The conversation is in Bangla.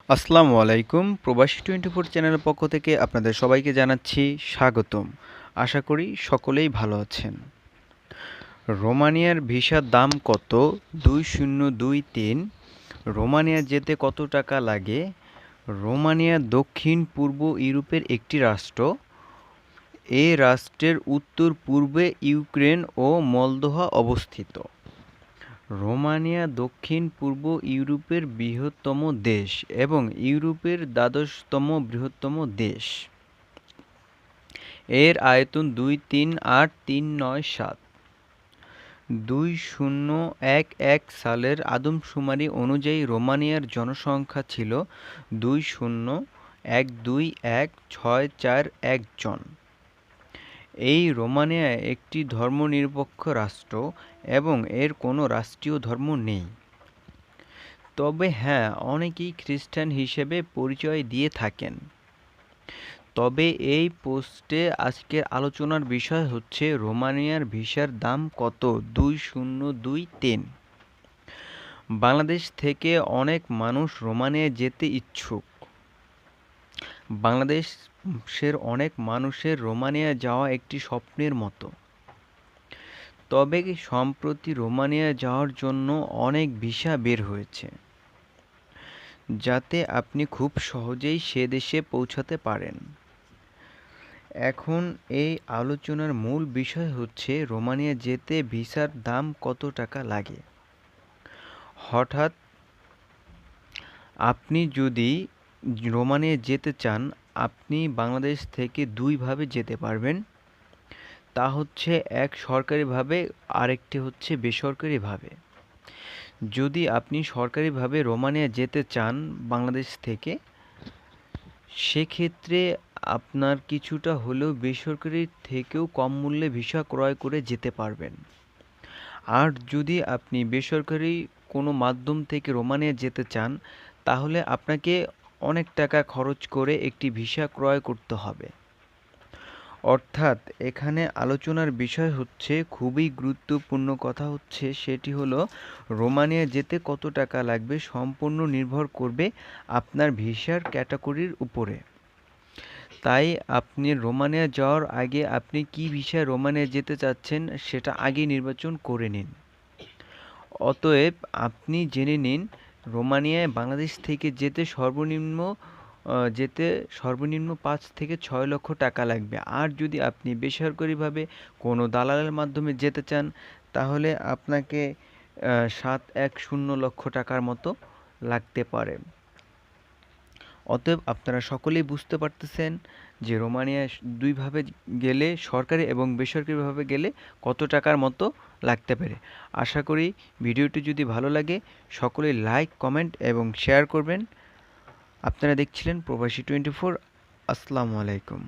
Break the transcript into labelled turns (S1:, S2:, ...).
S1: আসসালামু আলাইকুম। প্রবাসী 24 চ্যানেলের পক্ষ থেকে আপনাদের সবাইকে জানাচ্ছি স্বাগতম। আশা করি সকলেই ভালো আছেন। রোমানিয়ার ভিসার দাম কত? 2023। রোমানিয়া যেতে কত টাকা লাগে? রোমানিয়া দক্ষিণ পূর্ব ইউরোপের একটি রাষ্ট্র। এই রাষ্ট্রের উত্তর পূর্বে ইউক্রেন ও মলদোভা অবস্থিত। রোমানিয়া দক্ষিণ-পূর্ব ইউরোপের বৃহত্তম দেশ এবং ইউরোপের দ্বাদশতম বৃহত্তম দেশ। এর আয়তন 238,397। 2011 সালের আদমশুমারি অনুযায়ী রোমানিয়ার জনসংখ্যা ছিল 20,121,641 জন। এই রোমানিয়া একটি ধর্মনিরপেক্ষ রাষ্ট্র এবং এর কোনো রাষ্ট্রীয় ধর্ম নেই। তবে হ্যাঁ, অনেকেই খ্রিস্টান হিসেবে পরিচয় দিয়ে থাকেন। তবে এই পোস্টে আজকের আলোচনার বিষয় হচ্ছে রোমানিয়ার ভিসার দাম কত? 2023। বাংলাদেশ থেকে অনেক মানুষ রোমানিয়া যেতে ইচ্ছুক। বাংলাদেশের অনেক মানুষের রোমানিয়া যাওয়া একটি স্বপ্নের মতো। তবে সম্প্রতি রোমানিয়া যাওয়ার জন্য অনেক ভিসা বের হয়েছে, যাতে আপনি খুব সহজেই সে দেশে পৌঁছাতে পারেন। এখন এই আলোচনার মূল বিষয় হচ্ছে রোমানিয়া যেতে ভিসার দাম কত টাকা লাগে। হঠাৎ আপনি যদি রোমানিয়া যেতে চান, আপনি বাংলাদেশ থেকে দুইভাবে যেতে পারবেন। তা হচ্ছে এক সরকারিভাবে, আরেকটি হচ্ছে বেসরকারিভাবে। যদি আপনি সরকারিভাবে রোমানিয়া যেতে চান বাংলাদেশ থেকে, সেক্ষেত্রে আপনার কিছুটা হলেও বেসরকারি থেকেও কম মূল্যে ভিসা ক্রয় করে যেতে পারবেন। আর যদি আপনি বেসরকারি কোনো মাধ্যম থেকে রোমানিয়া যেতে চান, তাহলে আপনাকে অনেক টাকা খরচ করে একটি ভিসা ক্রয় করতে হবে। অর্থাৎ এখানে আলোচনার বিষয় হচ্ছে, খুবই গুরুত্বপূর্ণ কথা হচ্ছে সেটি হলো রোমানিয়া যেতে কত টাকা লাগবে সম্পূর্ণ নির্ভর করবে আপনার ভিসার ক্যাটাগরির উপরে। তাই আপনি রোমানিয়া যাওয়ার আগে আপনি কী ভিসায় রোমানিয়া যেতে চাচ্ছেন সেটা আগে নির্বাচন করে নিন। অতএব আপনি জেনে নিন রোমানিয়ায় বাংলাদেশ থেকে সর্বনিম্ন 5 থেকে 6 লক্ষ টাকা লাগবে। আর যদি আপনি বেসরকারিভাবে কোনো দালালের মাধ্যমে যেতে চান, তাহলে আপনাকে 710 লক্ষ টাকার মতো লাগতে পারে। অতএব আপনারা সকলেই বুঝতে পারতেছেন যে রোমানিয়া দুইভাবে গেলে, সরকারি এবং বেসরকারিভাবে গেলে কত টাকার মতো লাগতে পারে। আশা করি ভিডিওটি যদি ভালো লাগে সকলেই লাইক, কমেন্ট এবং শেয়ার করবেন। আপনারা দেখছিলেন প্রবাসী 24। আসসালামু আলাইকুম।